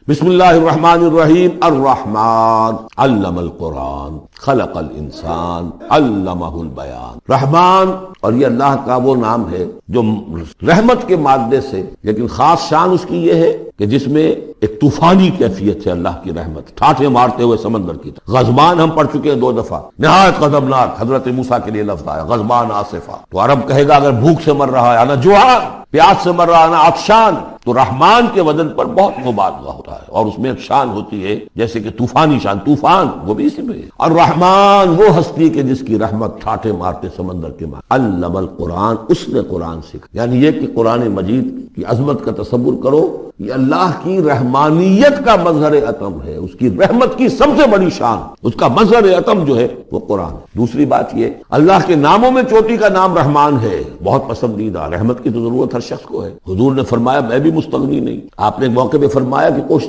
بسم اللہ الرحمن الرحیم الرحمن علم القرآن خلق الانسان علمہ البیان۔ رحمان، اور یہ اللہ کا وہ نام ہے جو رحمت کے مادے سے، لیکن خاص شان اس کی یہ ہے کہ جس میں ایک طوفانی کیفیت ہے اللہ کی رحمت، ٹھاٹھے مارتے ہوئے سمندر کی طرح۔ غضبان ہم پڑھ چکے ہیں 2 دفعہ، نہایت غضبناک، حضرت موسیٰ کے لیے لفظ آیا غضبان آصفہ۔ تو عرب کہے گا اگر بھوک سے مر رہا ہے انا جوعان، پیاس سے مر رہا ہے انا عطشان، تو رحمان کے وزن پر بہت مبالغہ ہوتا ہے، اور اس میں ایک شان ہوتی ہے جیسے کہ طوفانی شان، طوفان وہ بھی اسی میں ہے۔ اور رحمان وہ ہستی کہ جس کی رحمت ٹھاٹھے مارتے سمندر کے مار۔ علم القرآن، اس نے قرآن سکھا، یعنی یہ کہ قرآن مجید کی عظمت کا تصور کرو، یہ اللہ کی رحمانیت کا مظہر عتم ہے، اس کی رحمت کی سب سے بڑی شان، اس کا مظہر عتم جو ہے وہ قرآن۔ دوسری بات یہ، اللہ کے ناموں میں چوٹی کا نام رحمان ہے، بہت پسندیدہ۔ رحمت کی تو ضرورت ہر شخص کو ہے، حضور نے فرمایا میں بھی مستغنی نہیں۔ آپ نے ایک موقع پہ فرمایا کہ کوشش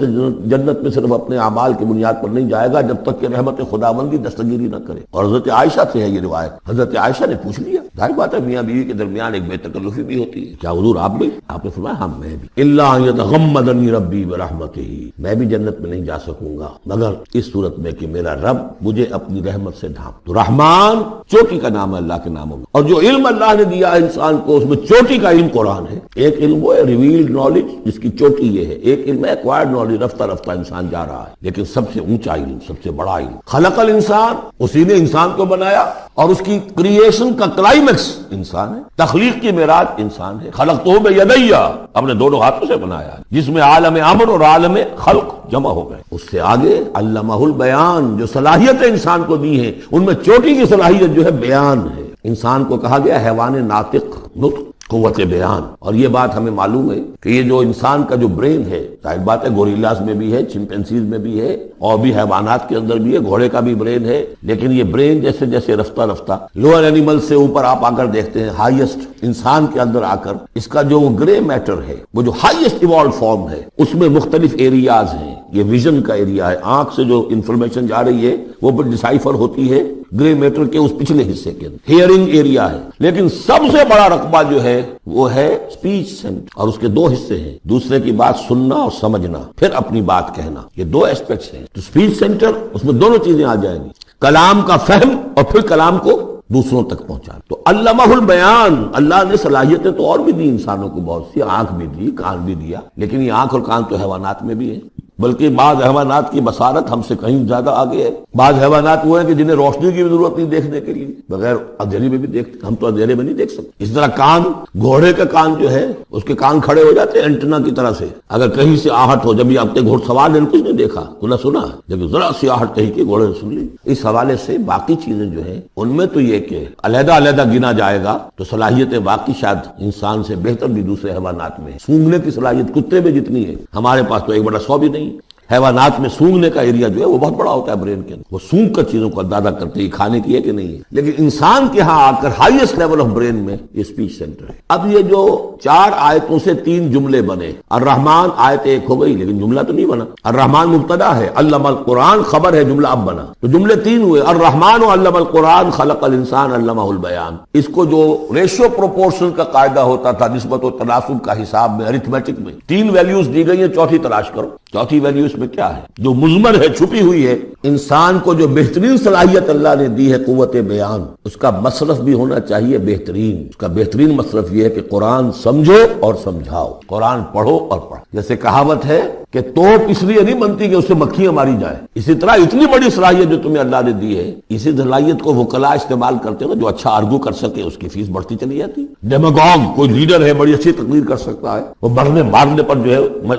جنت میں صرف اپنے اعمال کی بنیاد پر نہیں جائے گا جب تک کہ رحمت خداوندی دستگیری نہ کرے، اور حضرت عائشہ سے ہے یہ روایت۔ حضرت عائشہ نے پوچھ لیا، ظاہر بات ہے میاں بیوی کے درمیان ایک بے تکلفی بھی ہوتی ہے، کیا حضور آپ بھی؟ آپ نے فرمایا ہاں میں بھی۔ الا ان یتغمدنی ربی برحمتہ، میں بھی جنت میں نہیں جا سکوں گا مگر اس صورت میں کہ میرا رب مجھے اپنی رحمت سے ڈھانپ۔ تو رحمان چوٹی کا نام ہے اللہ کے ناموں میں، اور جو علم اللہ نے دیا ہے انسان کو اس میں چوٹی کا علم قرآن ہے۔ ایک علم وہ ہے ریویلڈ نالج جس کی چوٹی یہ ہے، ایک علم ہے ایکوائرڈ نالج، رفتہ رفتہ انسان جا رہا ہے، لیکن سب سے اونچا علم، سب سے بڑا علم خلق الانسان، اسی نے انسان کو بنایا، اور اس کی کریشن کا کلائمیکس انسان ہے، تخلیق کی معراج انسان ہے۔ خلقتہ بیدی، اپنے دونوں ہاتھوں سے بنایا ہے، جس میں عالم امر اور عالم خلق جمع ہو گئے۔ اس سے آگے علمہ البیان، جو صلاحیتیں انسان کو دی ہیں ان میں چوٹی کی صلاحیت جو ہے بیان ہے۔ انسان کو کہا گیا حیوان ناطق، نطق، قوت بیان، اور یہ بات ہمیں معلوم ہے کہ یہ جو انسان کا جو برین ہے، ظاہر بات ہے گوریلاز میں بھی ہے، چمپینزیز میں بھی ہے، اور بھی حیوانات کے اندر بھی ہے، گھوڑے کا بھی برین ہے، لیکن یہ برین جیسے جیسے رفتہ رفتہ لوئر اینیمل سے اوپر آپ آ کر دیکھتے ہیں، ہائیسٹ انسان کے اندر آ کر اس کا جو گرے میٹر ہے، وہ جو ہائیسٹ ایوالوڈ فارم ہے، اس میں مختلف ایریاز ہیں۔ یہ ویژن کا ایریا ہے، آنکھ سے جو انفارمیشن جا رہی ہے وہ پھر ڈیسائفر ہوتی ہے گرے میٹر کے اس پچھلے حصے کے اندر، ہیئرنگ ایریا ہے۔ لیکن سب سے بڑا رقبہ جو ہے وہ ہے اسپیچ سینٹر، اور اس کے 2 حصے ہیں، دوسرے کی بات سننا اور سمجھنا، پھر اپنی بات کہنا، یہ 2 ایسپیکٹس ہیں۔ تو اسپیچ سینٹر، اس میں دونوں چیزیں آ جائیں گی، کلام کا فہم اور پھر کلام کو دوسروں تک پہنچا۔ تو علمہ البیان، اللہ نے صلاحیتیں تو اور بھی دی انسانوں کو بہت سی، آنکھ بھی دی، کان بھی دیا، لیکن یہ آنکھ اور کان تو حیوانات میں بھی ہے، بلکہ بعض حیوانات کی بصارت ہم سے کہیں زیادہ آگے ہے۔ بعض حیوانات وہ ہیں کہ جنہیں روشنی کی بھی ضرورت نہیں دیکھنے کے لیے، بغیر اندھیرے میں بھی دیکھتے، ہم تو اندھیرے میں نہیں دیکھ سکتے۔ اس طرح کان، گھوڑے کا کان جو ہے اس کے کان کھڑے ہو جاتے ہیں اینٹنا کی طرح سے، اگر کہیں سے آہٹ ہو، جب یہ اپنے گھوڑ سوار نے کچھ نہیں دیکھا تو نہ سنا، لیکن ذرا سی آہٹ کہیں کہ گھوڑے نے سن لی۔ اس حوالے سے باقی چیزیں جو ہیں ان میں تو یہ کہ علیحدہ علیحدہ گنا جائے گا تو صلاحیتیں واقعی شاید انسان سے بہتر بھی دوسرے حیوانات میں ہے۔ سونگھنے کی صلاحیت کتے میں جتنی ہے، ہمارے پاس تو 1/100 بھی نہیں۔ حیوانات میں سونگنے کا ایریا جو ہے وہ بہت بڑا ہوتا ہے برین کے اندر، وہ سونگ کر چیزوں کو اندازہ کرتے ہیں کھانے کی ہے کہ نہیں ہے، لیکن انسان کے ہاں آ کر ہائیسٹ لیول آف برین میں یہ اسپیچ سینٹر ہے۔ اب یہ جو 4 آیتوں سے 3 جملے بنے، الرحمن آیت 1 ہو گئی لیکن جملہ تو نہیں بنا، الرحمن مبتدا ہے، علم القرآن خبر ہے، جملہ اب بنا، تو جملے 3 ہوئے، الرحمن و علم القرآن خلق الانسان علمہ البیان۔ اس کو جو ریشو پروپورشن کا قاعدہ ہوتا تھا نسبت و تناسب کا حساب میں، ارتھمیٹک میں 3 ویلیوز دی گئی ہیں، چوتھی تلاش کرو۔ چوتھی ویلیو اس میں کیا ہے جو مضمر ہے، چھپی ہوئی ہے؟ انسان کو جو بہترین صلاحیت اللہ نے دی ہے قوت بیان، اس کا مصرف بھی ہونا چاہیے بہترین۔ اس کا بہترین مصرف یہ ہے کہ قرآن سمجھو اور سمجھاؤ، قرآن پڑھو اور پڑھو۔ جیسے کہاوت ہے کہ توپ اس لیے نہیں بنتی کہ اس سے مکھیاں ماری جائیں، اسی طرح اتنی بڑی صلاحیت جو تمہیں اللہ نے دی ہے، اسی صلاحیت کو وکلاء استعمال کرتے ہو، جو اچھا آرگو کر سکے اس کی فیس بڑھتی چلی جاتی۔ ڈیماگوگ کوئی لیڈر ہے، بڑی اچھی تقریر کر سکتا ہے، وہ مرنے مارنے پر جو ہے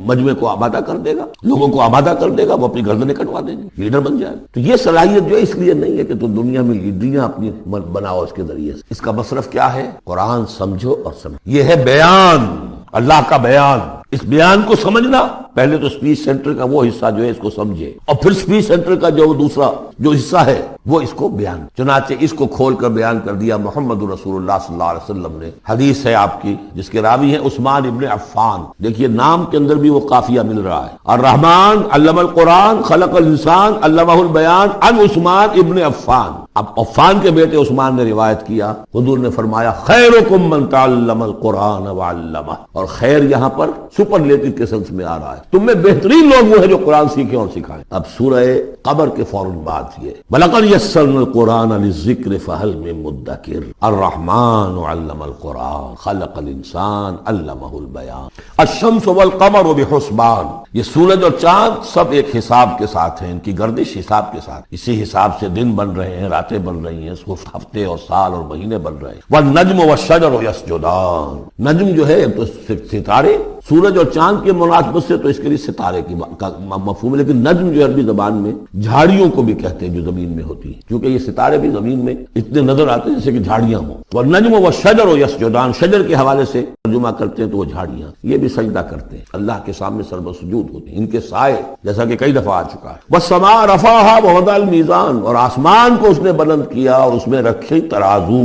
مجمع کو آمادہ کر دے گا، لوگوں کو آمادہ کر دے گا، وہ اپنی گردنیں کٹوا دیں گے، لیڈر بن جائے۔ تو یہ صلاحیت جو ہے اس لیے نہیں ہے کہ تم دنیا میں لیڈریاں اپنی بناؤ اس کے ذریعے سے، اس کا مصرف کیا ہے؟ قرآن سمجھو اور سمجھو، یہ ہے بیان، اللہ کا بیان۔ اس بیان کو سمجھنا، پہلے تو اسپیچ سینٹر کا وہ حصہ جو ہے اس کو سمجھے، اور پھر اسپیچ سینٹر کا جو دوسرا جو حصہ ہے وہ اس کو بیان، چنانچہ اس کو کھول کر بیان کر دیا محمد رسول اللہ صلی اللہ علیہ وسلم نے۔ حدیث ہے آپ کی جس کے راوی ہیں عثمان ابن عفان، دیکھیے نام کے اندر بھی وہ قافیہ مل رہا ہے، الرحمن علم القرآن خلق الانسان علمہ البیان عن عثمان ابن عفان۔ اب عفان کے بیٹے عثمان نے روایت کیا، حضور نے فرمایا خیرکم من تعلم القرآن وعلمہ، اور خیر یہاں پر سپرلیٹو کے سنس میں آ رہا ہے، تم میں بہترین لوگ وہ ہیں جو قرآن سیکھیں اور سکھائیں۔ اب سورہ قمر کے فوراً بعد یہ وَلَقَدْ يَسَّرْنَا الْقُرْآنَ لِلذِّكْرِ فَهَلْ مِن مُدَّكِرٍ الرحمن علم القرآن خلق الانسان علمہ البیان الشمس والقمر بحسبان۔ یہ سورج اور چاند سب ایک حساب کے ساتھ ہیں، ان کی گردش حساب کے ساتھ، اسی حساب سے دن بن رہے ہیں، راتیں بن رہی ہیں، ہفتے اور سال اور مہینے بن رہے ہیں۔ والنجم والشجر یسجدان، نجم جو ہے تو ستارے، سورج اور چاند کے مناسبت سے تو اس کے لیے ستارے کی مفہوم ہے، لیکن نجم جو عربی زبان میں جھاڑیوں کو بھی کہتے ہیں جو زمین میں ہوتی ہیں، کیونکہ یہ ستارے بھی زمین میں اتنے نظر آتے ہیں جیسے کہ جھاڑیاں ہوں۔ والنجم والشجر یسجدان، شجر کے حوالے سے ترجمہ کرتے ہیں تو وہ جھاڑیاں، یہ بھی سجدہ کرتے ہیں، اللہ کے سامنے سربسجود ہوتے ہیں، ان کے سائے جیسا کہ کئی دفعہ آ چکا ہے۔ والسماء رفعها ووضع الميزان، اور آسمان کو اس نے بلند کیا اور اس میں رکھے ترازو۔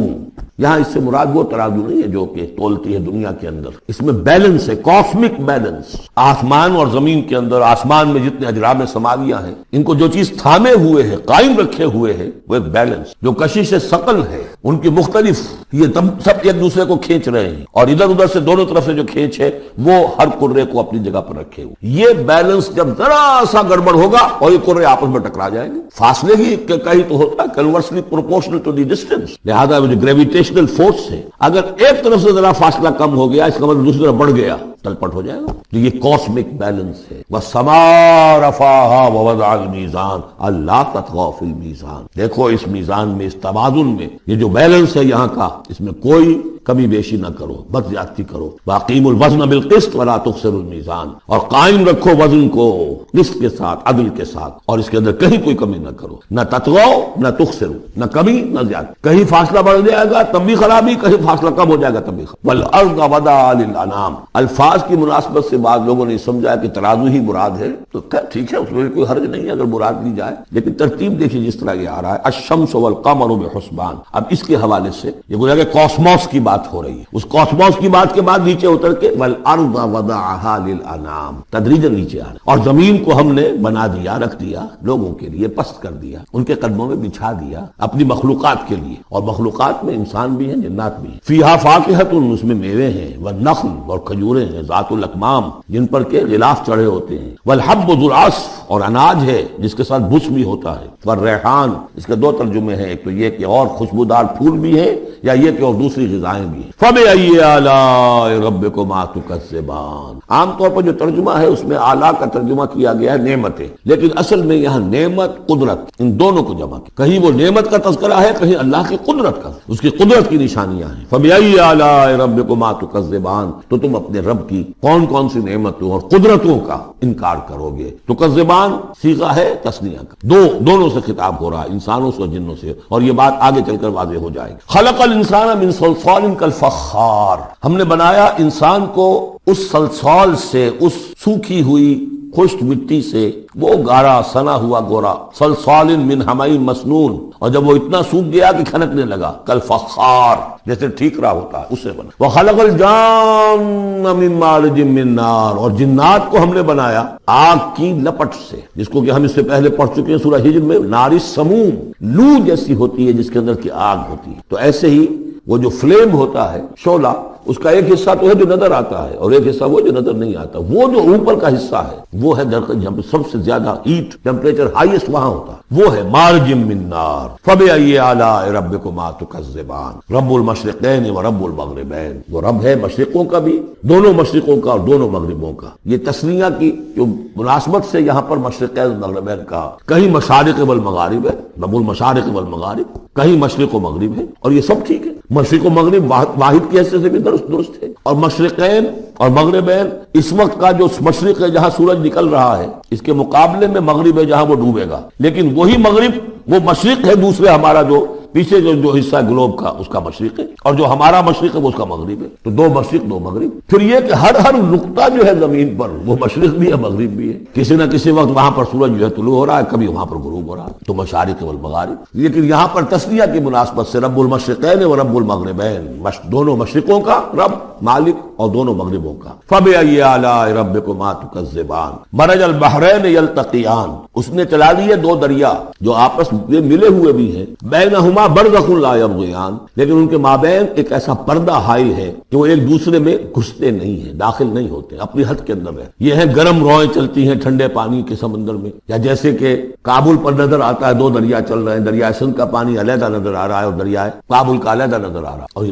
یہاں اس سے مراد وہ ترازو نہیں ہے جو کہ تولتی ہے دنیا کے اندر، اس میں بیلنس ہے، کاسمک بیلنس۔ آسمان اور زمین کے اندر، آسمان میں جتنے اجرام سماویہ ہیں، ان کو جو چیز تھامے ہوئے ہے، قائم رکھے ہوئے ہے، وہ ایک بیلنس۔ جو کشش ثقل ہے، ان کی مختلف، یہ سب ایک دوسرے کو کھینچ رہے ہیں، اور ادھر ادھر سے دونوں طرف سے جو کھینچ ہے وہ ہر کرے کو اپنی جگہ پر رکھے ہوئے۔ یہ بیلنس جب ذرا سا گڑبڑ ہوگا اور یہ کرے آپس میں ٹکرا جائیں گے، فاصلے ہی کہیں تو ہوتا ہے conversely proportional to the distance, لہذا جو گریویٹیشنل فورس ہے، اگر ایک طرف سے ذرا فاصلہ کم ہو گیا، اس کا مطلب دوسری طرف بڑھ گیا، تلپٹ ہو جائے گا۔ تو یہ کاسمک بیلنس ہے۔ وَالسَّمَاءَ رَفَعَهَا وَوَضَعَ الْمِيزَانَ أَلَّا تَطْغَوْا فِي الْمِيزَانِ، دیکھو اس میزان میں، اس توازن میں، یہ جو بیلنس ہے یہاں کا، اس میں کوئی کمی بیشی نہ کرو، بد زیادتی کرو۔ وَأَقِيمُوا الْوَزْنَ بِالْقِسْطِ وَلَا تُخْسِرُوا الْمِيزَانَ، اور قائم رکھو وزن کو قسط کے ساتھ، عدل کے ساتھ، اور اس کے اندر کہیں کوئی کمی نہ کرو، نہ تطغوا نہ تخسروا، نہ کمی نہ زیادتی، کہیں فاصلہ بڑھ جائے گا تب بھی خرابی، کہیں فاصلہ کم ہو جائے گا تب بھی خرابی۔ وَالْأَرْضَ وَضَعَهَا لِلْأَنَامِ، الفاظ کی مناسبت سے بعض لوگوں نے سمجھا کہ ترازو ہی مراد ہے، تو ٹھیک ہے، اس میں کوئی حرج نہیں ہے اگر مراد لی جائے، لیکن ترتیب دیکھیے جس طرح یہ آ رہا ہے، الشمس والقمر بحسبان۔ اب اس کے حوالے سے یہ گویا کہ کاسموس کی بات ہو رہی ہے، اس کاسموس کی بات کے بعد نیچے اتر کے والارض وضعها للانام، تدریجاً نیچے آ رہا ہے، اور زمین کو ہم نے بنا دیا، رکھ دیا، لوگوں کے لیے پست کر دیا، ان کے قدموں میں بچھا دیا، اپنی مخلوقات کے لیے، اور مخلوقات میں انسان بھی ہیں، جنات بھی ہیں۔ فیہا فاکہۃ، اس میں میوے ہیں، والنخل، اور کھجوریں ہیں، ذات الاکمام، جن پر کے غلاف چڑھے ہوتے ہیں، والحب ذو العصف، اور اناج ہے جس کے ساتھ بھس بھی ہوتا ہے، والریحان، اس کے دو ترجمے ہیں، ایک تو یہ کہ اور خوشبودار پھول بھی ہیں، یا یہ کہ اور دوسری غذائیں بھی ہیں۔ فَبِأَيِّ آلَاءِ رَبِّكُمَا تُكَذِّبَانِ، عام طور پر جو ترجمہ ہے اس میں اعلیٰ کا ترجمہ کیا گیا ہے نعمتیں، لیکن اصل میں یہاں نعمت قدرت، ان دونوں کو جمع کیا، کہیں وہ نعمت کا تذکرہ ہے، کہیں اللہ کی قدرت کا، اس کی قدرت کی نشانیاں ہیں۔ فَبِأَيِّ آلَاءِ رَبِّكُمَا تُكَذِّبَانِ، تو تم اپنے رب کی کون کون سی نعمتوں اور قدرتوں کا انکار کرو گے۔ تکذبان صیغہ ہے تثنیہ کا، دونوں سے خطاب ہو رہا ہے، انسانوں سے اور جنوں سے، اور یہ بات آگے چل کر واضح ہو جائے گی۔ خلق الانسان من صلصال کالفخار، ہم نے بنایا انسان کو اس صلصال سے، اس سوکھی ہوئی خشک مٹی سے، وہ گارا سنا ہوا گورا، صلصال من حمئ مسنون، اور جب وہ اتنا سوکھ گیا کہ کھنکنے لگا، کالفخار، جیسے ٹھیکرا ہوتا ہے اس سے بنا۔ وخلق الجان من مارج من نار، اور جنات کو ہم نے بنایا آگ کی لپٹ سے، جس کو کہ ہم اس سے پہلے پڑھ چکے ہیں سورہ ہجر میں، نار السموم، لو جیسی ہوتی ہے جس کے اندر کی آگ ہوتی ہے۔ تو ایسے ہی وہ جو فلیم ہوتا ہے، شعلہ، اس کا ایک حصہ تو ہے جو نظر آتا ہے، اور ایک حصہ وہ جو نظر نہیں آتا۔ وہ جو اوپر کا حصہ ہے وہ ہے جہاں سب سے زیادہ ہیٹ ٹیمپریچر ہائیسٹ وہاں ہوتا ہے، وہ ہے مارج من نار۔ فبأي آلاء ربكما تكذبان، رب المشرقین ورب المغربین، وہ رب ہے مشرقوں کا بھی، دونوں مشرقوں کا اور دونوں مغربوں کا۔ یہ تسنیہ کی جو مناسبت سے یہاں پر مشرقین مغربین کا، کہیں مشارق والمغارب ہے، رب المشارق والمغارب، کہیں مشرق و مغرب ہے، اور یہ سب ٹھیک ہے، مشرق و مغرب واحد کی حیثیت سے بھی درست ہے، اور مشرقین اور مغربین، اس وقت کا جو مشرق ہے جہاں سورج نکل رہا ہے، اس کے مقابلے میں مغرب ہے جہاں وہ ڈوبے گا، لیکن وہی مغرب وہ مشرق ہے دوسرے ہمارا جو پیچھے جو حصہ ہے گلوب کا، اس کا مشرق ہے، اور جو ہمارا مشرق ہے وہ اس کا مغرب ہے۔ تو دو مشرق دو مغرب۔ پھر یہ کہ ہر نقطہ جو ہے زمین پر وہ مشرق بھی ہے مغرب بھی ہے، کسی نہ کسی وقت وہاں پر سورج جو ہے طلوع ہو رہا ہے، کبھی وہاں پر غروب ہو رہا ہے، تو مشارق والمغارب۔ لیکن یہاں پر تسنیہ کی مناسبت سے رب المشرقین و رب المغربین، دونوں مشرقوں کا رب مالک اور دونوں مغربوں کا۔ فبأي آلاء ربكما تكذبان، مرج البحرین یلتقیان، اس نے چلا دیے دو دریا جو آپس میں ملے ہوئے بھی ہیں، بینہما بینہما برزخ لا یبغیان، لیکن ان کے مابین ایک ایسا پردہ حائل ہے کہ وہ ایک دوسرے میں گھستے نہیں ہیں، داخل نہیں ہوتے، اپنی حد کے اندر رہتے۔ یہ ہے گرم روئیں چلتی ہیں ٹھنڈے پانی کے سمندر میں، یا جیسے کہ کابل پر نظر آتا ہے دو دریا چل رہے ہیں، دریائے سندھ کا پانی علیحدہ نظر آ رہا ہے اور دریائے کابل کا علیحدہ نظر آ رہا ہے، اور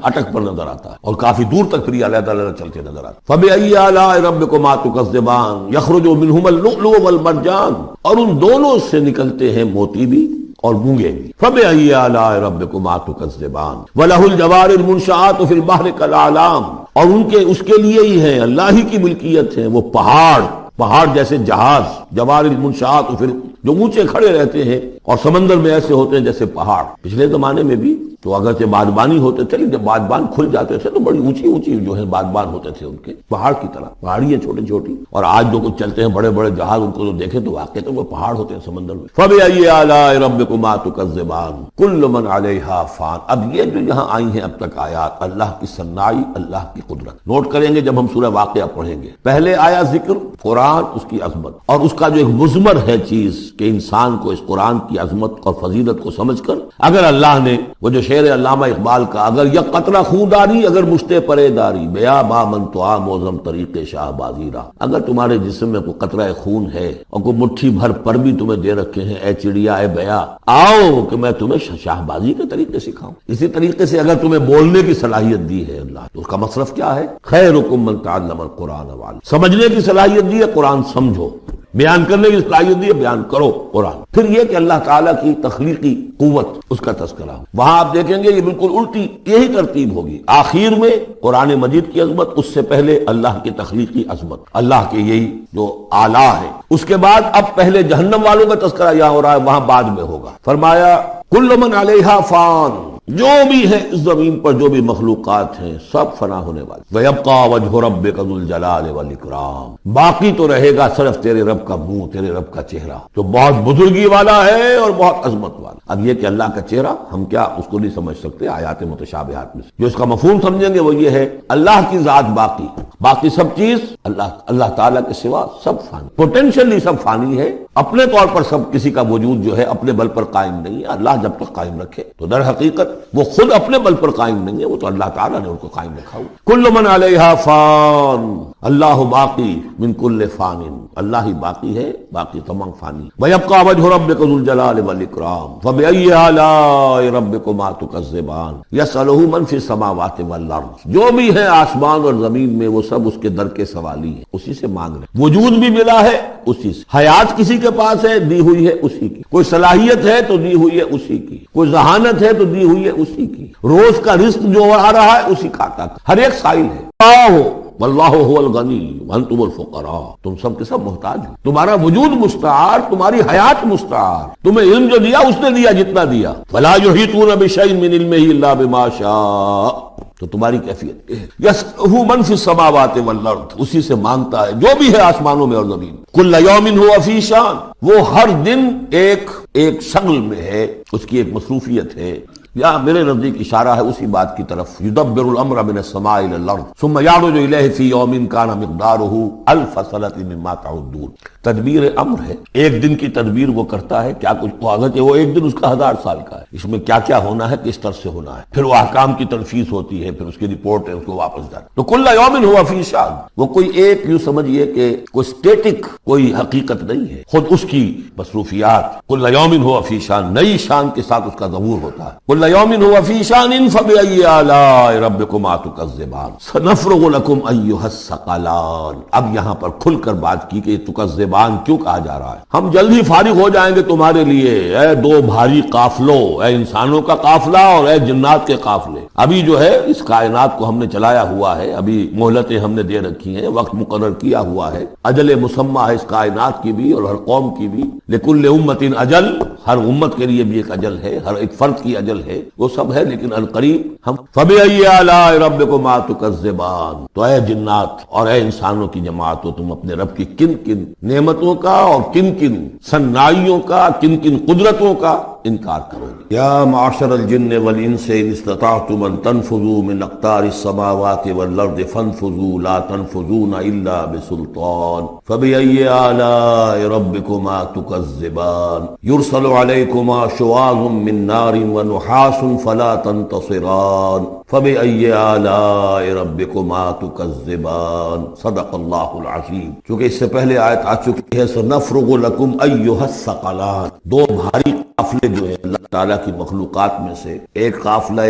اٹک پر نظر آتا ہے، اور کافی دور تک پھر یہ علیحدہ علیحدہ چلتے نظر آتے۔ فبأي آلاء ربكما تكذبان يخرج منهما اللؤلؤ والمرجان، اور ان دونوں سے نکلتے ہیں موتی بھی اور مونگے بھی۔ فبأي آلاء ربكما تكذبان وله الجوار المنشآت في البحر كالأعلام، اور اس کے لیے ہی ہے، اللہ ہی کی ملکیت ہے وہ پہاڑ جیسے جہاز، جوار المنشآت، پھر جو اونچے کھڑے رہتے ہیں اور سمندر میں ایسے ہوتے ہیں جیسے پہاڑ۔ پچھلے زمانے میں بھی تو اگرچہ بادبانی ہوتے تھے، لیکن جب بادبان کھل جاتے تھے تو بڑی اونچی جو ہے بادبان ہوتے تھے ان کے، پہاڑ کی طرح، پہاڑیاں چھوٹی چھوٹی، اور آج جو کچھ چلتے ہیں بڑے بڑے جہاز، ان کو جو دیکھیں تو واقعی تو وہ پہاڑ ہوتے ہیں سمندر میں۔ فبأي آلاء ربكما تكذبان كل من عليها فان۔ اب یہ جو یہاں آئی ہیں اب تک آیات، اللہ کی صنائی، اللہ کی قدرت نوٹ کریں گے جب ہم سورہ واقعہ پڑھیں گے۔ پہلے آیا ذکر قرآن، اس کی عظمت، اور اس کا جو ایک مضمر ہے چیز کہ انسان کو اس قرآن کی عظمت اور فضیلت کو سمجھ کر، اگر اللہ نے وہ جو شعر علامہ اقبال کا، اگر یک قطرہ خون داری، اگر مشتے پرے داری، بیا با من تو آ موزم طریق شاہ بازی را، اگر تمہارے جسم میں کوئی قطرہ خون ہے اور کوئی مٹھی بھر پر بھی تمہیں دے رکھے ہیں، اے چڑیا اے بیا، آؤ کہ میں تمہیں شاہ بازی کے طریقے سکھاؤں۔ اسی طریقے سے اگر تمہیں بولنے کی صلاحیت دی ہے اللہ، تو اس کا مصرف کیا ہے؟ خیرکم من تعلم القرآن وعلم، سمجھنے کی صلاحیت دی ہے قرآن سمجھو، بیان کرنے کی صلاحیت دی ہے بیان کرو قرآن۔ پھر یہ کہ اللہ تعالیٰ کی تخلیقی قوت، اس کا تذکرہ ہو، وہاں آپ دیکھیں گے یہ بالکل الٹی یہی ترتیب ہوگی، آخر میں قرآن مجید کی عظمت، اس سے پہلے اللہ کی تخلیقی عظمت، اللہ کے یہی جو اعلیٰ ہے، اس کے بعد اب پہلے جہنم والوں کا تذکرہ یہاں ہو رہا ہے، وہاں بعد میں ہوگا۔ فرمایا کل من علیہا فان، جو بھی ہے اس زمین پر جو بھی مخلوقات ہیں سب فنا ہونے والے، وَيَبْقَى وَجْهُ رَبِّكَ ذُو الْجَلَالِ وَالْإِكْرَامِ، باقی تو رہے گا صرف تیرے رب کا منہ، تیرے رب کا چہرہ جو بہت بزرگی والا ہے اور بہت عظمت والا۔ اب یہ کہ اللہ کا چہرہ ہم کیا اس کو نہیں سمجھ سکتے آیات متشابہات میں سے، جو اس کا مفہوم سمجھیں گے وہ یہ ہے اللہ کی ذات باقی سب چیز اللہ تعالیٰ کے سوا سب فانی، پوٹینشلی سب فانی ہے، اپنے طور پر سب کسی کا وجود جو ہے اپنے بل پر قائم نہیں ہے، اللہ جب تک قائم رکھے تو در حقیقت وہ خود اپنے بل پر قائم نہیں ہے، وہ تو اللہ تعالیٰ نے ان کو قائم رکھا ہوا۔ کل من علیہا فان اللہ باقی من کل فان، اللہ ہی باقی ہے، باقی تمام فانی۔ وَيَبْقَى وَجْهُ رَبِّكَ ذُو الْجَلَالِ وَالْإِكْرَامِ فَبِأَيِّ آلَاءِ رَبِّكُمَا تُكَذِّبَانِ يَسْأَلُهُ مَن فِي السَّمَاوَاتِ وَالْأَرْضِ، جو بھی ہے آسمان اور زمین میں وہ سب اس کے در کے سوالی ہیں، اسی سے مانگ رہے، وجود بھی ملا ہے اسی سے، حیات کسی کے پاس ہے دی ہوئی ہے اسی کی، کوئی صلاحیت ہے تو دی ہوئی ہے اسی کی، کوئی ذہانت ہے تو دی ہوئی ہے اسی کی، روز کا رزق جو آ رہا ہے اسی کا عطا، ہر ایک سائل ہے۔ واللہ هو الغنی وانتم الفقراء، تم سب کے سب محتاج ہو، تمہارا وجود مستعار، تمہاری حیات مستعار، تمہیں علم جو دیا اس نے دیا جتنا دیا، فلا یحیطون بشیء من علمہ الا بما شاء، تو تمہاری کیفیت یسألہ من فی السماوات والارض، اسی سے مانگتا ہے جو بھی ہے آسمانوں میں اور زمین، کل یوم هو فی شان، وہ ہر دن ایک شغل میں ہے، اس کی ایک مصروفیت ہے، یا میرے نزدیک اشارہ ہے اسی بات کی طرف، یدبر الامر من السماء الى الارض ثم يعرج الیہ فی یوم کان مقدارہ الف سنۃ مما تعدون، تدبیر امر ہے، ایک دن کی تدبیر وہ کرتا ہے، کیا کچھ اگرچہ وہ ایک دن اس کا 1000 سال کا ہے، اس میں کیا کیا ہونا ہے کس طرح سے ہونا ہے، پھر وہ احکام کی تنفیذ ہوتی ہے، پھر اس کی رپورٹ ہے، اس کو واپس جاتا، تو کل یوم ہوا فی شان، وہ کوئی ایک یوں سمجھیے کہ کوئی اسٹیٹک کوئی حقیقت نہیں ہے، خود اس کی مصروفیات، کل یوم ہوا فی شان، نئی شان کے ساتھ اس کا ظہور ہوتا ہے، کل یوم ہوا فی شان فبأی آلاء ربکما تکذبان سنفرغ لکم ایھا الثقلان۔ اب یہاں پر کھل کر بات کی کہ تکذبان کیوں کہا جا رہا ہے، ہم جلد ہی فارغ ہو جائیں گے تمہارے لیے، اے دو بھاری قافلوں، اے انسانوں کا قافلہ اور اے جنات کے قافلے، ابھی جو ہے اس کائنات کو ہم نے چلایا ہوا ہے، ابھی مہلتیں ہم نے دے رکھی ہیں، وقت مقرر کیا ہوا ہے، اجل مسمى ہے اس کائنات کی بھی اور ہر قوم کی بھی، لکل امت اجل، ہر امت کے لیے بھی ایک اجل ہے، ہر ایک فرد کی اجل ہے، وہ سب ہے، لیکن القریب ہم فبأی آلاء ربکما تکذبان، تو اے جنات اور اے انسانوں کی جماعتوں، تم اپنے رب کی کن کن نعمتوں کا اور کن کن صنائیوں کا، کن کن قدرتوں کا انکار کرو گے۔ یا معاشر الجن والانس ان استطعتم ان تنفذوا من اقطار السماوات والارض فانفذوا لا تنفذون الا بسلطان فبأي آلاء ربكما تكذبان يرسل عليكما شواظ من نار ونحاس فلا تنتصران فبأي آلاء ربكما تكذبان۔ صدق اللہ العظیم۔ چونکہ اس سے پہلے آیت آ چکی ہے سنفرغ لکم ایھا الثقلان، دو بھاری قافلے جو ہیں اللہ تعالیٰ کی مخلوقات میں سے، ایک قافلہ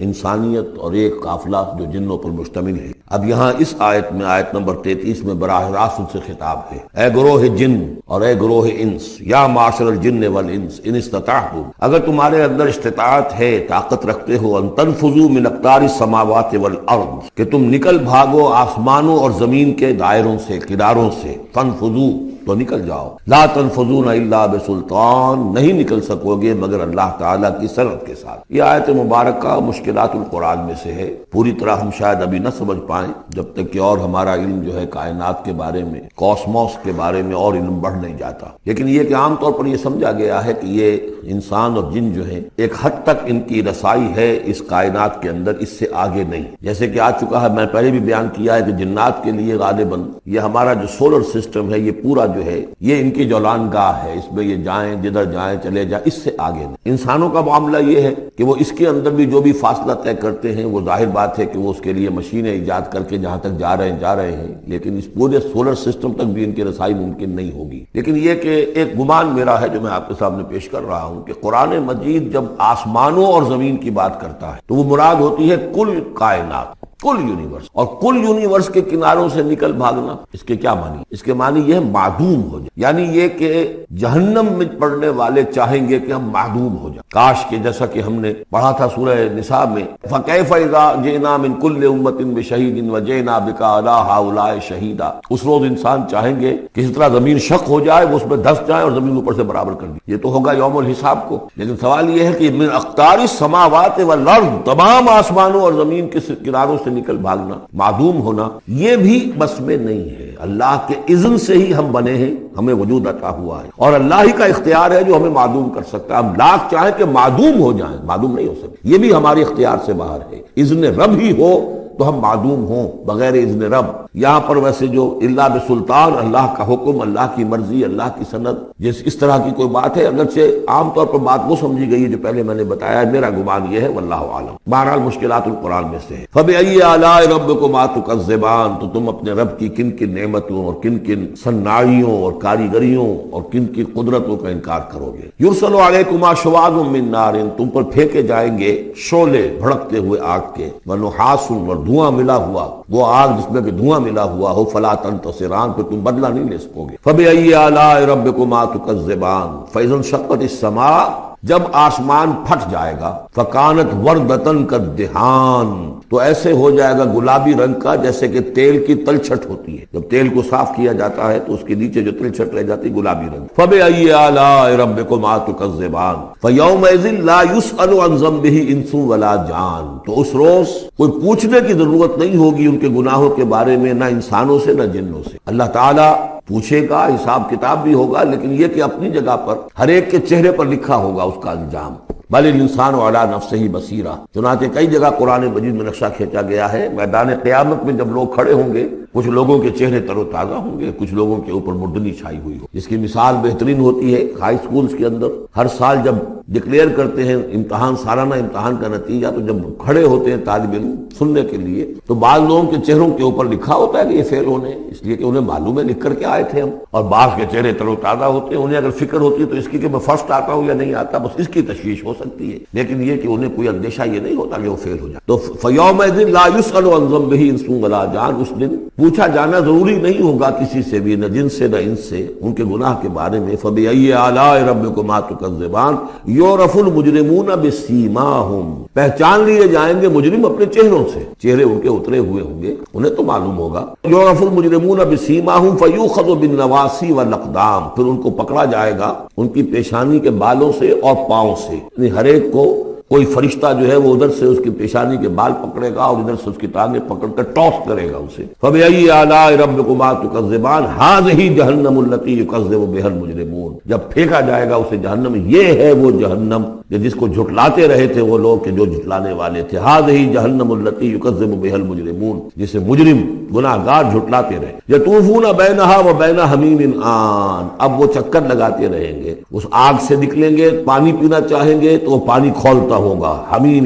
انسانیت اور ایک قافلہ جو جنوں پر مشتمل ہے۔ اب یہاں اس آیت میں آیت نمبر 33 میں براہ راست ان سے خطاب ہے، اے گروہ جن اور اے گروہ انس، یا معاشر الجن والانس ان استطعتم، اگر تمہارے اندر استطاعت ہے، طاقت رکھتے ہو، ان تنفذوا من اقطار السماوات والارض، کہ تم نکل بھاگو آسمانوں اور زمین کے دائروں سے، کناروں سے، تنفذوا تو نکل جاؤ، لا تنفذون الا بسلطان، نہیں نکل سکو گے مگر اللہ تعالیٰ کی سرعت کے ساتھ۔ یہ آیت مبارکہ مشکلات القرآن میں سے ہے، پوری طرح ہم شاید ابھی نہ سمجھ پائیں جب تک کہ اور ہمارا علم جو ہے کائنات کے بارے میں، کاسموس کے بارے میں اور علم بڑھ نہیں جاتا، لیکن یہ کہ عام طور پر یہ سمجھا گیا ہے کہ یہ انسان اور جن جو ہیں ایک حد تک ان کی رسائی ہے اس کائنات کے اندر، اس سے آگے نہیں۔ جیسے کہ آ چکا ہے، میں پہلے بھی بیان کیا ہے کہ جنات کے لیے غالباً یہ ہمارا جو سولر سسٹم ہے یہ پورا جو ہے یہ ان کی جولان گاہ ہے، اس میں یہ جائیں جدھر جائیں چلے جائیں، اس سے آگے نہیں۔ انسانوں کا معاملہ یہ ہے کہ وہ اس کے اندر بھی جو بھی فاصلہ طے کرتے ہیں وہ ظاہر بات ہے کہ وہ اس کے لیے مشینیں ایجاد کر کے جہاں تک جا رہے ہیں، لیکن اس پورے سولر سسٹم تک بھی ان کی رسائی ممکن نہیں ہوگی۔ لیکن یہ کہ ایک گمان میرا ہے جو میں آپ کے سامنے پیش کر رہا ہوں کہ قرآن مجید جب آسمانوں اور زمین کی بات کرتا ہے تو وہ مراد ہوتی ہے کل کائنات، کل یونیورس، اور کل یونیورس کے کناروں سے نکل بھاگنا، اس کے کیا معنی؟ اس کے معنی یہ ہے معدوم ہو جائے، یعنی یہ کہ جہنم میں پڑنے والے چاہیں گے کہ ہم معدوم ہو جائیں۔ کاش کہ جیسا کہ ہم نے پڑھا تھا سورہ نساء میں، فَكَيْفَ إِذَا جِئْنَا مِن كُلِّ أُمَّةٍ بِشَهِيدٍ وَجِئْنَا بِكَ عَلَىٰ هَٰؤُلَاءِ شَهِيدًا۔ اس روز انسان چاہیں گے کہ اس طرح زمین شق ہو جائے، وہ اس میں دھس جائے اور زمین اوپر سے برابر کر دی، یہ تو ہوگا یوم الحساب کو۔ لیکن سوال یہ ہے کہ من اقطار السماوات والارض، تمام آسمانوں اور زمین کے کناروں سے نکل بھاگنا، معدوم ہونا، یہ بھی بس میں نہیں ہے۔ اللہ کے اذن سے ہی ہم بنے ہیں، ہمیں وجود عطا ہوا ہے، اور اللہ ہی کا اختیار ہے جو ہمیں معدوم کر سکتا ہے۔ ہم لاکھ چاہیں کہ معدوم ہو جائیں، معدوم نہیں ہو سکتے، یہ بھی ہمارے اختیار سے باہر ہے۔ اذن رب ہی ہو تو ہم معدوم ہوں بغیر اذن رب۔ یہاں پر ویسے جو اللہ بسلطان، اللہ کا حکم، اللہ کی مرضی، اللہ کی سند، اس طرح کی کوئی بات ہے، اگرچہ عام طور پر بات وہ سمجھی گئی ہے جو پہلے میں نے بتایا، میرا گمان یہ ہے واللہ عالم۔ بہرحال مشکلات القرآن میں سے ہے۔ فَبِأَيِّ آلَاءِ رَبِّكُمَا تُكَذِّبَانِ، تو تم اپنے رب کی کن کن نعمتوں اور کن کن صناعیوں اور کاریگریوں اور کن کی قدرتوں کا انکار کرو گے۔ یُرْسَلُ عَلَيْكُمَا شُوَاظٌ مِّن نَّارٍ، تم پر پھینکے جائیں گے شعلے بھڑکتے ہوئے آگ کے، وَنُحَاسٌ، اور دھواں ملا ہوا، وہ آگ جس میں کہ دھواں ملا ہوا ہو، فلا تنتصران، پھر تم بدلہ نہیں لے سکو گے۔ فبأي آلاء ربكما تكذبان، فإذا انشقت السماء، جب آسمان پھٹ جائے گا، فکانت وردتن کالدہان، تو ایسے ہو جائے گا گلابی رنگ کا جیسے کہ تیل کی تلچھٹ ہوتی ہے، جب تیل کو صاف کیا جاتا ہے تو اس کے نیچے جو تلچھٹ رہ جاتی ہے گلابی رنگ۔ فبأي آلاء ربكما تكذبان فيومئذ لا يسأل عن ذنبه انس ولا جان، تو اس روز کوئی پوچھنے کی ضرورت نہیں ہوگی ان کے گناہوں کے بارے میں، نہ انسانوں سے نہ جنوں سے۔ اللہ تعالیٰ پوچھے گا، حساب کتاب بھی ہوگا، لیکن یہ کہ اپنی جگہ پر ہر ایک کے چہرے پر لکھا ہوگا اس کا انجام۔ بل الانسان علی نفسہ بصیرہ، چنانچہ کئی جگہ قرآن مجید میں نقشہ کھینچا گیا ہے، میدان قیامت میں جب لوگ کھڑے ہوں گے، کچھ لوگوں کے چہرے تر و تازہ ہوں گے، کچھ لوگوں کے اوپر مردنی چھائی ہوئی ہو، جس کی مثال بہترین ہوتی ہے ہائی سکولز کے اندر۔ ہر سال جب ڈکلیئر کرتے ہیں امتحان، سالانہ امتحان کا نتیجہ، تو جب کھڑے ہوتے ہیں طالب علم سننے کے لیے، تو بعض لوگوں کے چہروں کے اوپر لکھا ہوتا ہے کہ یہ فیل ہونے، اس لیے کہ انہیں معلوم ہے لکھ کر کے آئے تھے ہم، اور بعض کے چہرے تر و تازہ ہوتے ہیں، انہیں اگر فکر ہوتی ہے تو اس کی کہ میں فرسٹ آتا ہوں یا نہیں آتا، بس اس کی تشویش ہو سکتی ہے، لیکن یہ کہ انہیں کوئی اندیشہ یہ نہیں ہوتا کہ وہ فیل ہو جائے۔ تو فَيَوْمَئِذٍ لَا يُسْأَلُ عَنْ ذَنبِهِ انس ولا جان، اس دن پوچھا جانا ضروری نہیں ہوگا کسی سے بھی، نہ جن سے نہ ان سے، ان کے گناہ کے بارے میں۔ فَبِأَيِّ آلَاءِ رَبِّكُمَا تُكَذِّبَانِ يُعْرَفُ الْمُجْرِمُونَ بِسِيمَاهُمْ، پہچان لیے جائیں گے مجرم اپنے چہروں سے، چہرے ان کے اترے ہوئے ہوں گے، انہیں تو معلوم ہوگا۔ يُعْرَفُ الْمُجْرِمُونَ بِسِيمَاهُمْ فَيُؤْخَذُ بِالنَّوَاصِي وَالْأَقْدَامِ، پھر ان کو پکڑا جائے گا ان کی پیشانی کے بالوں سے اور پاؤں سے، یعنی ہر ایک کو کوئی فرشتہ جو ہے وہ ادھر سے اس کی پیشانی کے بال پکڑے گا اور ادھر سے اس کی ٹانگیں پکڑ کر ٹاس کرے گا اسے. فَبِأَيِّ آلَاءِ رَبِّكُمَا تُكَذِّبَانِ هَٰذِهِ جَهَنَّمُ الَّتِي يُكَذِّبُ بِهَا الْمُجْرِمُونَ. جب پھینکا جائے گا اسے جہنم، یہ ہے وہ جہنم جس کو جھٹلاتے رہے تھے وہ لوگ کہ جو جھٹلانے والے تھے. هَٰذِهِ جَهَنَّمُ الَّتِي يُكَذِّبُ بِهَا الْمُجْرِمُونَ، جسے مجرم گناہگار جھٹلاتے رہے. يَطُوفُونَ بَيْنَهَا وَبَيْنَ حَمِيمٍ آن، اب وہ چکر لگاتے رہیں گے، اس آگ سے نکلیں گے، پانی پینا چاہیں گے تو وہ پانی کھولتا ہوگا. حمیم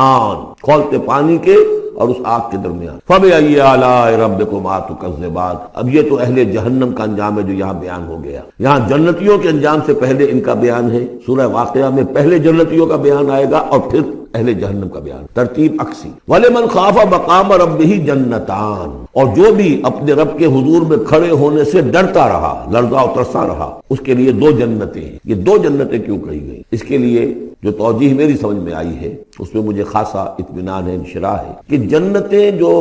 آن، کھولتے پانی کے اور اس آگ کے درمیان. فَبِأَيِّ آلَاءِ رَبِّكُمَا تُكَذِّبَانِ. اب یہ تو اہل جہنم کا انجام ہے جو یہاں بیان ہو گیا. یہاں جنتیوں کے انجام سے پہلے ان کا بیان ہے. سورہ واقعہ میں پہلے جنتیوں کا بیان آئے گا اور پھر اہل جہنم کا بیان، ترتیب عکسی. وَلِمَنْ خَافَ مَقَامَ رَبِّهِ جَنَّتَانِ، اور جو بھی اپنے رب کے حضور میں کھڑے ہونے سے ڈرتا رہا، لرزا اور ترسا رہا، اس کے لیے دو جنتیں ہیں. یہ دو جنتیں کیوں کہی گئی؟ اس کے لیے جو توجیہ میری سمجھ میں آئی ہے اس میں مجھے خاصا اطمینان ہے، انشراح ہے کہ جنتیں جو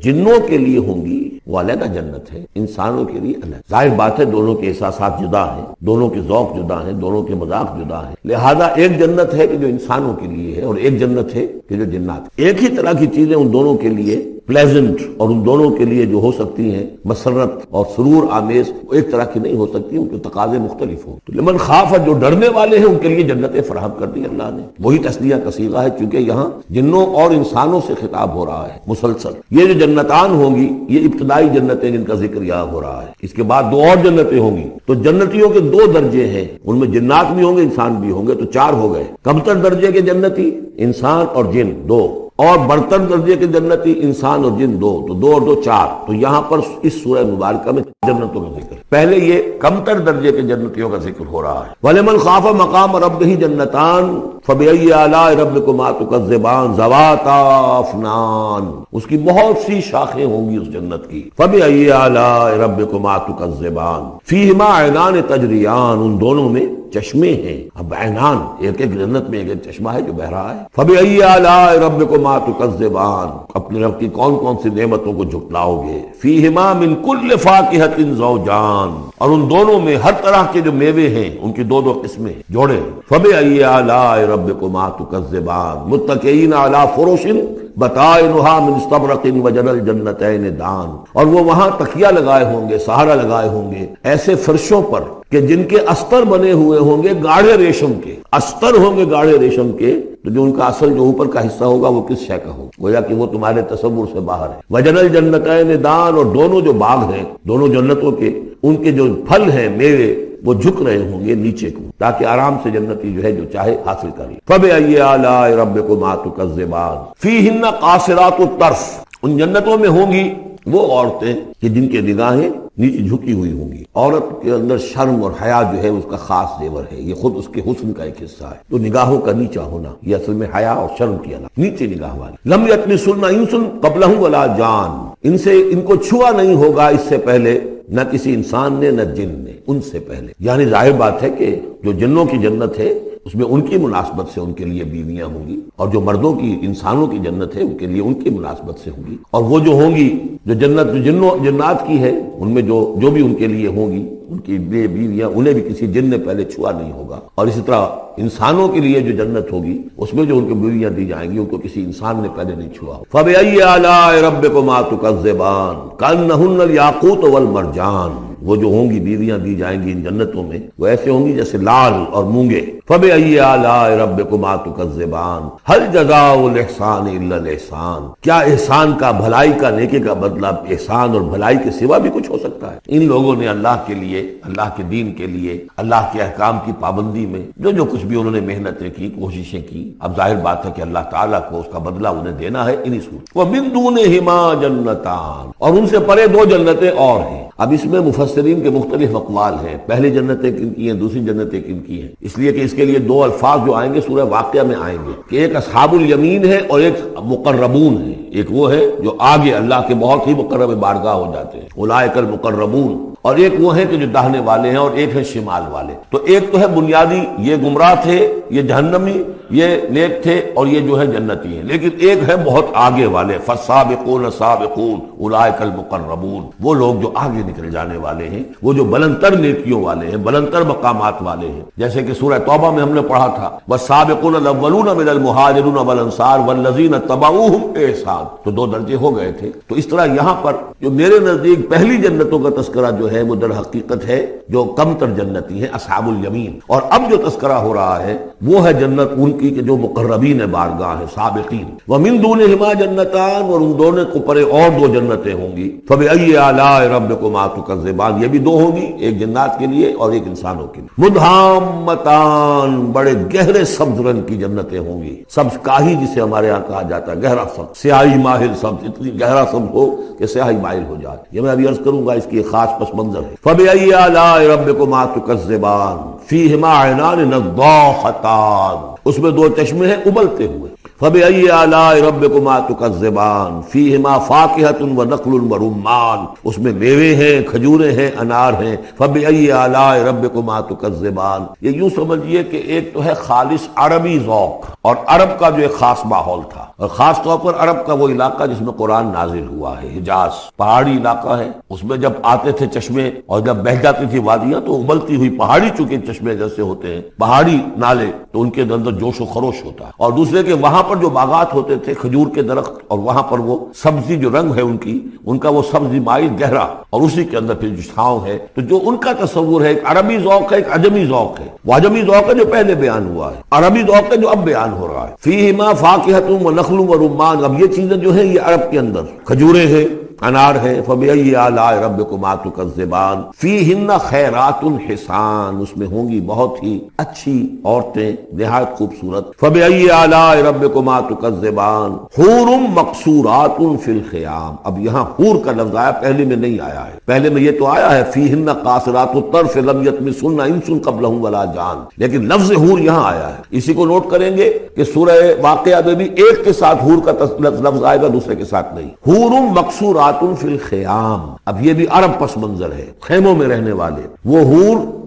جنوں کے لیے ہوں گی وہ علیحدہ جنت ہے، انسانوں کے لیے الگ. ظاہر بات ہے دونوں کے احساسات جدا ہیں، دونوں کے ذوق جدا ہیں، دونوں کے مذاق جدا ہیں، لہذا ایک جنت ہے کہ جو انسانوں کے لیے ہے اور ایک جنت ہے کہ جو جنات. ایک ہی طرح کی چیزیں ان دونوں کے لیے پلیزنٹ اور ان دونوں کے لیے جو ہو سکتی ہیں مسرت اور سرور آمیز، ایک طرح کی نہیں ہو سکتی، ان کے تقاضے مختلف ہوں. تو لمن خاف، جو ڈرنے والے ہیں ان کے لیے جنتیں فراہم کر دی اللہ نے. وہی تسلیہ کا صیغہ ہے چونکہ یہاں جنوں اور انسانوں سے خطاب ہو رہا ہے مسلسل. یہ جو جنتان ہوں گی یہ ابتدائی جنتیں جن کا ذکر یہاں ہو رہا ہے. اس کے بعد دو اور جنتیں ہوں گی. تو جنتیوں کے دو درجے ہیں، ان میں جنات بھی ہوں گے انسان بھی ہوں گے، تو چار ہو گئے. کمتر درجے کے جنتی انسان اور جن دو، اور برتر درجے کے جنتی انسان اور جن دو، تو دو اور دو چار. تو یہاں پر اس سورہ مبارکہ میں جنتوں کا ذکر، پہلے یہ کمتر درجے کے جنتیوں کا ذکر ہو رہا ہے. وَلِمَنْ خَافَ مَقَامَ رَبِّهِ جَنَّتَانِ فَبِأَيِّ آلَاءِ رَبِّكُمَا تُكَذِّبَانِ ذَوَاتَا أَفْنَانٍ. اس کی بہت سی شاخیں ہوں گی اس جنت کی. فَبِأَيِّ آلَاءِ رَبِّكُمَا تُكَذِّبَانِ فِيهِمَا عَيْنَانِ تَجْرِيَانِ. ان دونوں میں چشمے ہیں. اب عینان، ایک ایک جنت میں ایک ایک چشمہ ہے جو بہ رہا ہے. فَبِأَيِّ آلَاءِ رَبِّكُمَا تُكَذِّبَانِ. اپنے رب کی کون کون سی نعمتوں کو جھٹلاؤ گے. فِيهِمَا مِن كُلِّ فَاكِهَةٍ زَوْجَانِ. اور ان دونوں میں ہر طرح کے جو میوے ہیں ان کی دو دو قسمیں جوڑے. فَبِأَيِّ آلَاءِ رَبِّكُمَا تُكَذِّبَانِ مُتَّكِئِينَ عَلَى فُرُشٍ بطائنها من استبرق وجنى الجنتين دان. اور وہ وہاں تکیہ لگائے ہوں گے، سہارا لگائے ہوں گے ایسے فرشوں پر کہ جن کے استر بنے ہوئے ہوں گے گاڑھے ریشم کے. استر ہوں گے گاڑھے ریشم کے، تو جو ان کا اصل جو اوپر کا حصہ ہوگا وہ کس شے کا ہوگا، گویا کہ وہ تمہارے تصور سے باہر ہے. وجنى الجنتين دان. اور دونوں جو باغ ہیں دونوں جنتوں کے، ان کے جو پھل ہیں میوے وہ جھک رہے ہوں گے نیچے کو تاکہ آرام سے جنتی جو ہے جو چاہے حاصل کرے. فَبِأَيِّ آلَاءِ رَبِّكُمَا تُكَذِّبَانِ فِيهِنَّ قَاصِرَاتُ الطَّرْفِ. ان جنتوں میں ہوں گی وہ عورتیں کہ جن کے نگاہیں نیچے جھکی ہوئی ہوں گی. عورت کے اندر شرم اور حیا جو ہے اس کا خاص زیور ہے، یہ خود اس کے حسن کا ایک حصہ ہے. تو نگاہوں کا نیچا ہونا یہ اصل میں حیا اور شرم کی علامت، نیچے نگاہ والی. لم یطمثن انس قبلہم ولا جان. ان کو چھوا نہیں ہوگا اس سے پہلے نہ کسی انسان نے نہ جن نے، ان سے پہلے. یعنی ظاہر بات ہے کہ جو جنوں کی جنت ہے اس میں ان کی مناسبت سے ان کے لیے بیویاں ہوں گی، اور جو مردوں کی انسانوں کی جنت ہے ان کے لیے ان کی مناسبت سے ہوں گی. اور وہ جو ہوں گی جو جنت جو جنات کی ہے ان میں جو بھی ان کے لیے ہوں گی ان کی بیویاں انہیں بھی کسی جن نے پہلے چھوا نہیں ہوگا. اور اسی طرح انسانوں کے لیے جو جنت ہوگی اس میں جو ان کو بیویاں دی جائیں گی ان کو کسی انسان نے پہلے نہیں چھوا ہوگا. فَبِأَيِّ آلَاءِ رَبِّكُمَا تُكَذِّبَانِ كَأَنَّهُنَّ الْيَاقُوتُ وَالْمَرْجَانُ. وہ جو ہوں گی بیویاں دی جائیں گی ان جنتوں میں وہ ایسے ہوں گی جیسے لال اور مونگے. فَبِأَيِّ آلَاءِ رَبِّكُمَا تُكَذِّبَانِ هَلْ جَزَاءُ الْإِحْسَانِ إِلَّا الْإِحْسَانُ. کیا احسان کا، بھلائی کا، نیکی کا بدلہ احسان اور بھلائی کے سوا بھی کچھ ہو سکتا ہے؟ ان لوگوں نے اللہ کے لیے، اللہ کے دین کے لیے، اللہ کے احکام کی پابندی میں جو کچھ بھی انہوں نے محنتیں کی، کوششیں کی، اب ظاہر بات ہے کہ اللہ تعالیٰ کو اس کا بدلہ انہیں دینا ہے انہی صورت. وَمِن دُونِهِمَا جَنَّتَانِ. اور ان سے پرے دو جنتیں اور ہیں. اب اس میں مفسرین کے مختلف اقوال ہیں، پہلی جنتیں کن کی ہیں، دوسری جنتیں کن کی ہیں. اس لیے کہ اس کے لیے دو الفاظ جو آئیں گے سورہ واقعہ میں آئیں گے کہ ایک اصحاب الیمین ہے اور ایک مقربون ہے. ایک وہ ہے جو آگے اللہ کے بہت ہی مقرب بارگاہ ہو جاتے ہیں، اولئک المقربون. اور ایک وہ ہے کہ جو داہنے والے ہیں اور ایک ہے شمال والے. تو ایک تو ہے بنیادی یہ گمراہ تھے، یہ جہنمی، یہ نیک تھے اور یہ جو ہے جنتی ہیں، لیکن ایک ہے بہت آگے والے، فالسابقون السابقون اولئک المقربون، وہ لوگ جو آگے نکل جانے والے ہیں، وہ جو بلندتر نیکیوں والے ہیں، بلندتر مقامات والے ہیں، جیسے کہ سورہ توبہ میں ہم نے پڑھا تھا والسابقون الاولون من المہاجرین والانصار والذین اتبعوہم بإحسان، تو دو درجے ہو گئے تھے۔ تو اس طرح یہاں پر جو میرے نزدیک پہلی جنتوں کا تذکرہ جو ہے وہ در حقیقت ہے جو کم تر جنتی ہیں، اصحاب الیمین، اور اب جو تذکرہ ہو رہا ہے وہ ہے جنت ان کی کہ جو مقربین بارگاہ ہیں، سابقین۔ ومن دونہما جنتان، اور ان دونوں کو پرے اور دو جنتیں ہوں گی۔ فبأی آلاء ربکما تکذبان، یہ بھی دو ہوں گی، ایک جنات کے لیے اور ایک انسانوں کے لیے۔ مدھامتان، بڑے گہرے سبز رنگ کی جنتیں ہوں گی، سبز کاہی جسے ہمارے ہاں کہا جاتا ہے، گہرا سبز، سیاہی مائل سبز، اتنی گہرا سبز ہو کہ سیاہی مائل ہو جائے۔ یہ میں ابھی عرض کروں گا، اس کی ایک خاص پس منظر ہے۔ فبأی آلاء ربکما تکذبان فیہما عینان نضاختان، اس میں دو چشمے ہیں ابلتے ہوئے۔ فبأی آلاء ربکما تکذبان فیہما فاکہۃ ونخل ورمان، اس میں میوے ہیں، کھجوریں ہیں، انار ہیں۔ فبأی آلاء ربکما تکذبان، یہ یوں سمجھیے کہ ایک تو ہے خالص عربی ذوق، اور عرب کا جو ایک خاص ماحول تھا، اور خاص طور پر عرب کا وہ علاقہ جس میں قرآن نازل ہوا ہے، حجاز، پہاڑی علاقہ ہے، اس میں جب آتے تھے چشمے اور جب بہہ جاتی تھی وادیاں تو ابلتی ہوئی پہاڑی، چونکہ چشمے جیسے ہوتے ہیں پہاڑی نالے، تو ان کے اندر جوش و خروش ہوتا ہے۔ اور دوسرے کہ وہاں پر جو باغات ہوتے تھے کھجور کے درخت، اور وہاں پر وہ سبزی جو رنگ ہے ان کا وہ سبزی مائل گہرا، اور اسی کے اندر پھر جو چھاؤں ہے، تو جو ان کا تصور ہے ایک عربی ذوق ہے، ایک عجمی ذوق ہے۔ وہ عجمی ذوق ہے جو پہلے بیان ہوا ہے، عربی ذوق ہے جو اب بیان ہو رہا ہے۔ فیہما فاکہۃ ونخل ورمان، اب یہ چیزیں جو ہیں یہ عرب کے اندر کھجوریں ہیں، انار ہے۔ فبأی آلاء ربکما تکذبان فیہن خیرات حسان، اس میں ہوں گی بہت ہی اچھی عورتیں، نہایت خوبصورت۔ فبأی آلاء ربکما تکذبان حور مقصورات فی الخیام، اب یہاں حور کا لفظ آیا، پہلے میں نہیں آیا ہے، پہلے میں یہ تو آیا ہے فیہن قاصرات الطرف لم یطمثن انس قبلہم ولا جان، لیکن لفظ حور یہاں آیا ہے۔ اسی کو نوٹ کریں گے کہ سورہ واقعہ میں بھی ایک کے ساتھ حور کا لفظ آئے گا، دوسرے کے ساتھ نہیں۔ حور مقصورات فی الخیام، اب یہ بھی عرب پس منظر ہے، خیموں میں رہنے والے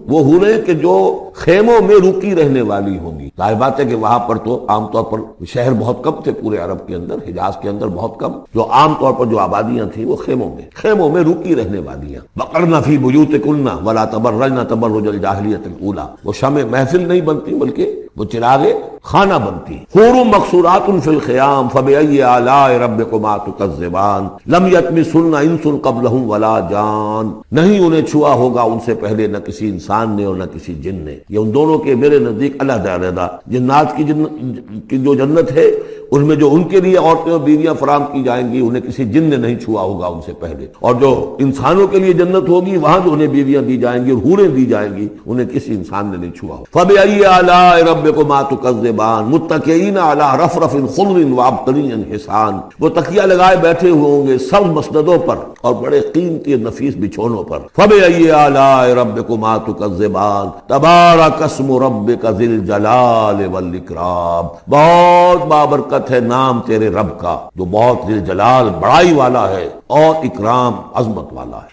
وہ حوریں کہ جو خیموں میں رکی رہنے والی ہوں گی۔ ظاہر بات ہے کہ وہاں پر تو عام طور پر شہر بہت کم تھے، پورے عرب کے اندر، حجاز کے اندر بہت کم، جو عام طور پر جو آبادیاں تھیں وہ خیموں میں رکی رہنے والیاں۔ وقرن فی بیوتکن ولا تبرجن تبرج الجاہلیۃ الاولی، وہ شمع محفل نہیں بنتی بلکہ وہ چراغ خانہ بنتی۔ حور مقصورات فی الخیام فبأی آلاء ربکما تکذبان لم یطمثن انس قبلہم ولا جان، نہیں انہیں چھوا ہوگا ان سے پہلے نہ کسی انسان نے اور نہ کسی جن نے۔ یہ ان دونوں کے میرے نزدیک علیحدہ علیحدہ، جنات کی جو جنت ہے ان میں جو ان کے لیے عورتیں اور بیویاں فراہم کی جائیں گی انہیں کسی جن نے نہیں چھوا ہوگا ان سے پہلے، اور جو انسانوں کے لیے جنت ہوگی وہاں جو انہیں بیویاں دی جائیں گی اور حوریں دی جائیں گی انہیں کسی انسان نے نہیں چھوا ہوگا۔ فبأی آلاء ربکما تکذبان متکئین علی رفرف خضر وعبقری حسان، وہ تکیہ لگائے بیٹھے ہوئے ہوں گے سب مسندوں پر اور بڑے قیمتی نفیس بچھونوں پر۔ فبأی آلاء ربکما تکذبان تبارک اسم ربک ذی الجلال والاکرام، بہت بابرکت ہے نام تیرے رب کا جو بہت ذی الجلال بڑائی والا ہے اور اکرام عظمت والا ہے۔